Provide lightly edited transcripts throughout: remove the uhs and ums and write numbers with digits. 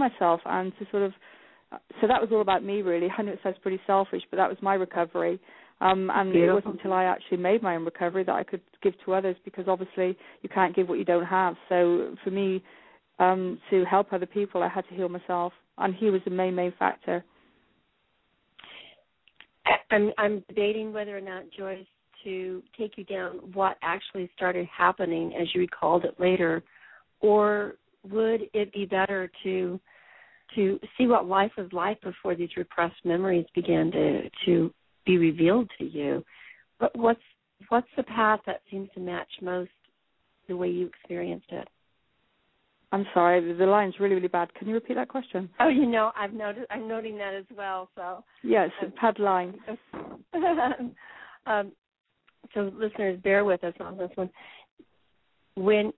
myself and to sort of, so that was all about me, really. I know it sounds pretty selfish, but that was my recovery. And Beautiful. it wasn't until I actually made my own recovery that I could give to others, because obviously you can't give what you don't have. So for me, to help other people, I had to heal myself, and he was the main factor. I'm debating whether or not, Joyce, to take you down what actually started happening as you recalled it later, or would it be better to see what life was like before these repressed memories began to be revealed to you? But what's the path that seems to match most the way you experienced it? I'm sorry, the line's really, really bad. Can you repeat that question? Oh, I'm noting that as well. So yeah, it's a bad line. So listeners, bear with us on this one. When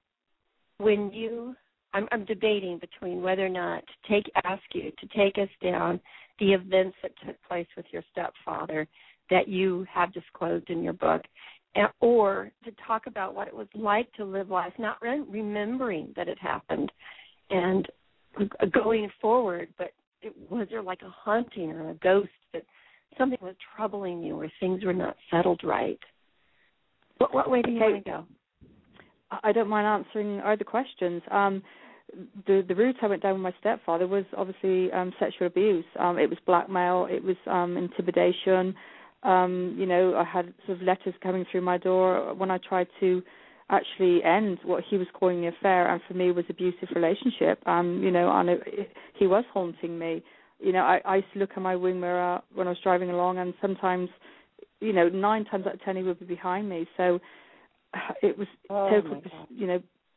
I'm debating between whether or not to ask you to take us down the events that took place with your stepfather that you have disclosed in your book, or to talk about what it was like to live life not remembering that it happened and going forward, but was there like a haunting or a ghost that something was troubling you or things were not settled right? What way do you want to go? I don't mind answering either questions. The route I went down with my stepfather was obviously sexual abuse. It was blackmail. It was intimidation. I had sort of letters coming through my door when I tried to actually end what he was calling an affair, and for me was abusive relationship. And he was haunting me. I used to look in my wing mirror when I was driving along, and sometimes, 9 times out of 10 he would be behind me. So it was total,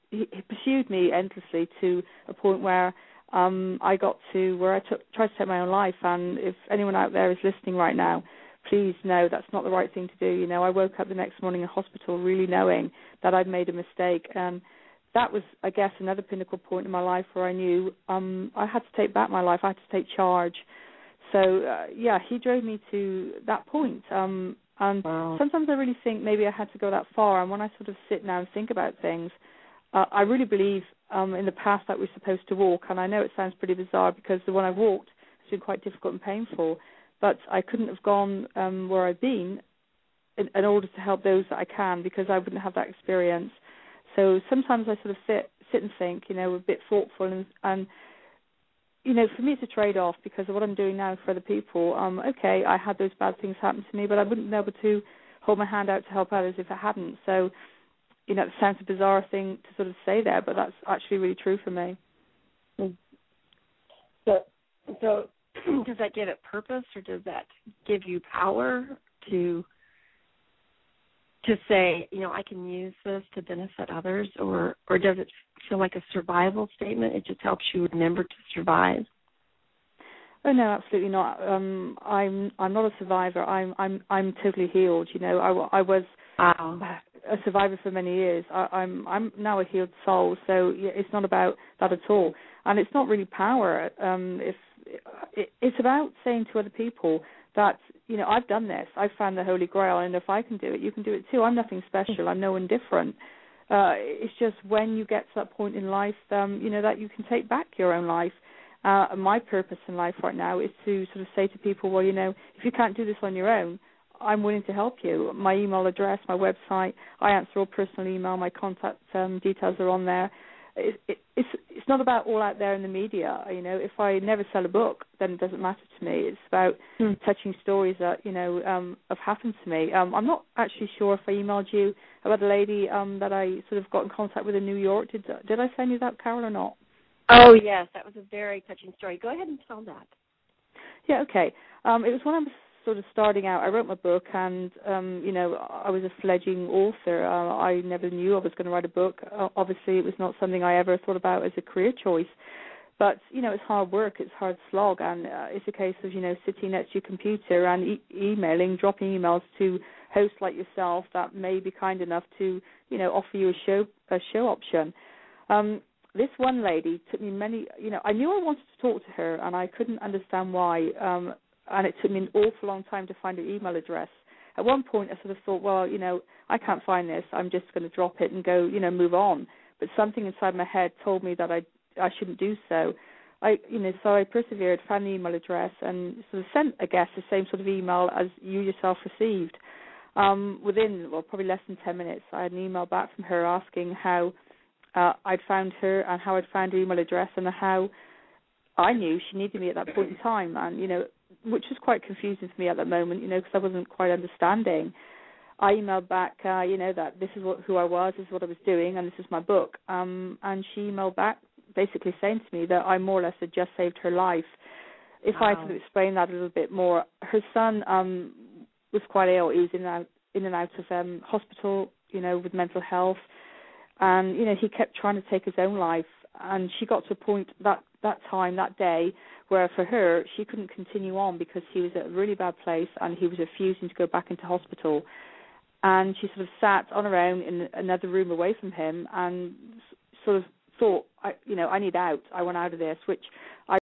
he pursued me endlessly to a point where I got to where I tried to take my own life. And if anyone out there is listening right now, please know that's not the right thing to do. I woke up the next morning in hospital really knowing that I'd made a mistake. And that was, I guess, another pinnacle point in my life where I knew I had to take back my life. I had to take charge. So, he drove me to that point. And wow. Sometimes I really think maybe I had to go that far. And when I sort of sit now and think about things, I really believe in the path that we're supposed to walk. And I know it sounds pretty bizarre because the one I've walked has been quite difficult and painful. But I couldn't have gone where I've been in order to help those that I can, because I wouldn't have that experience. So sometimes I sort of sit and think, a bit thoughtful. And for me it's a trade-off, because of what I'm doing now for other people. Okay, I had those bad things happen to me, but I wouldn't be able to hold my hand out to help others if I hadn't. So, it sounds a bizarre thing to sort of say there, but that's actually really true for me. So does that give it purpose, or does that give you power to say, I can use this to benefit others, or does it feel like a survival statement? It just helps you remember to survive. Oh no, absolutely not. I'm not a survivor. I'm totally healed. I was a survivor for many years. I'm now a healed soul. So it's not about that at all, and it's not really power. It's about saying to other people that, I've done this. I've found the Holy Grail, and if I can do it, you can do it too. I'm nothing special. I'm no one different. It's just when you get to that point in life, that you can take back your own life. My purpose in life right now is to sort of say to people, well, if you can't do this on your own, I'm willing to help you. My email address, my website, I answer all personal email. My contact details are on there. It's not about all out there in the media. If I never sell a book, then it doesn't matter to me. It's about touching stories that have happened to me. I'm not actually sure if I emailed you about the lady that I sort of got in contact with in New York. Did I send you that, Carol, or not? Oh yes, that was a very touching story. Go ahead and tell that. Yeah, okay. It was when I was sort of starting out. I wrote my book, and I was a fledgling author. I never knew I was going to write a book. Obviously, it was not something I ever thought about as a career choice. But it's hard work, it's hard slog, and it's a case of sitting next to your computer and emailing, dropping emails to hosts like yourself that may be kind enough to offer you a show option. This one lady took me I knew I wanted to talk to her, and I couldn't understand why. And it took me an awful long time to find her email address. At one point, I sort of thought, well, I can't find this. I'm just going to drop it and go, move on. But something inside my head told me that I shouldn't do so. So I emailed her, and I sort of said, well, I can't find this. I'm just going to drop it and go, move on. But something inside my head told me that I shouldn't do so. So So I persevered, found the email address, and sort of sent, I guess, the same sort of email as you yourself received. Within, probably less than 10 minutes, I had an email back from her asking how I'd found her and how I'd found her email address and how I knew she needed me at that point in time, and, which was quite confusing for me at that moment, because I wasn't quite understanding. I emailed back, that this is who I was, this is what I was doing, and this is my book. And she emailed back basically saying to me that I more or less had just saved her life. If I sort of explain that a little bit more, her son was quite ill. He was in and out of hospital, with mental health. And, he kept trying to take his own life. And she got to a point that day, where for her, she couldn't continue on because he was at a really bad place and he was refusing to go back into hospital. And she sort of sat on her own in another room away from him and sort of thought, I need out. I want out of this, which I